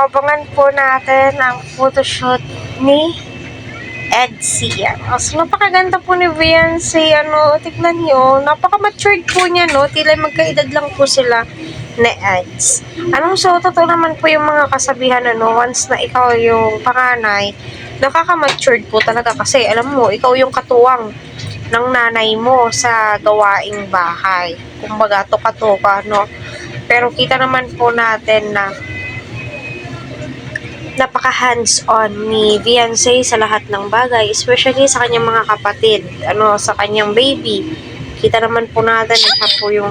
abangan po natin ang photoshoot ni Edsy. So, napakaganda po ni Beyonce. Tignan niyo. Napaka-matured po niya, no? Tila magkaedad lang po sila na Eds. So, totoo naman po yung mga kasabihan, once na ikaw yung panganay, nakaka-matured po talaga kasi, alam mo, ikaw yung katuwang ng nanay mo sa gawaing bahay. Kumbaga, tuka-tuka, no? Pero kita naman po natin na napaka-hands-on ni Beyonce sa lahat ng bagay, especially sa kanyang mga kapatid, sa kanyang baby. Kita naman po natin na siya po yung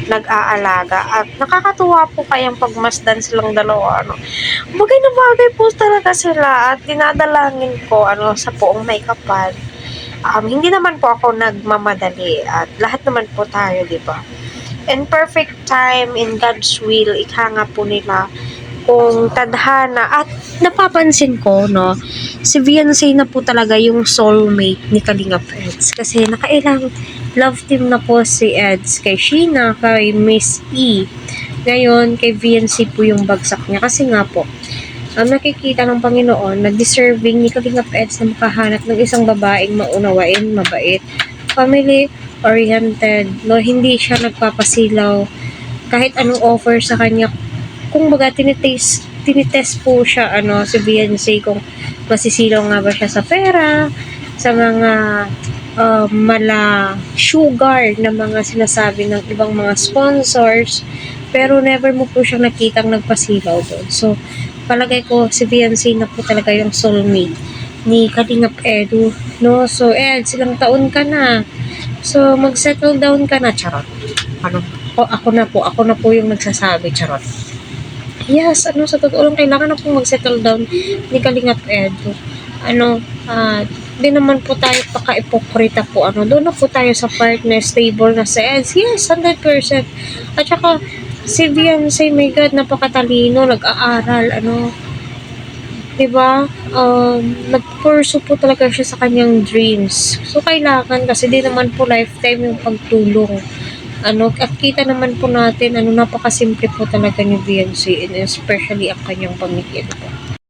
nag-aalaga at nakakatuwa po kayang pagmasdan silang dalawa, Bagay na bagay po talaga sila at dinadalangin ko, sa poong may kapal. Hindi naman po ako nagmamadali at lahat naman po tayo, di ba? In perfect time, in God's will, ika nga po nila kung tadhana. At napapansin ko, si Beyonce na po talaga yung soulmate ni Kalingap Eds. Kasi nakailang love team na po si Eds kay Sheena, kay Miss E. Ngayon, kay Beyonce po yung bagsak niya. Kasi nga po, nakikita ng Panginoon na deserving ni Kalingap Eds na makahanap ng isang babaeng maunawain, mabait, family-oriented, hindi siya nagpapasilaw kahit anong offer sa kanya. Kung baga, tinitest po siya, si Beyonce, kung masisilaw nga ba siya sa pera, sa mga mala sugar na mga sinasabi ng ibang mga sponsors, pero never mo po siyang nakitang nagpasilaw doon. So, palagay ko si Beyonce na po talaga yung soulmate ni Kalingap Edu, no? So, Ed, silang taon ka na. So, mag-settle down ka na, charot. Ako na po yung nagsasabi, charot. Yes, sa totoo lang, kailangan na pong mag-settle down ni Kalingap Edu. Di naman po tayo paka-ipokrita po, doon na po tayo sa part na stable na sa Eds. Yes, 100%. At saka, si Beyonce, my God, napakatalino, nag-aaral, diba? Nag-pursue po talaga siya sa kanyang dreams. So, kailangan, kasi di naman po lifetime yung pagtulong. At kita naman po natin, napakasimple po talaga ni Beyonce, and especially ang kanyang pamilya.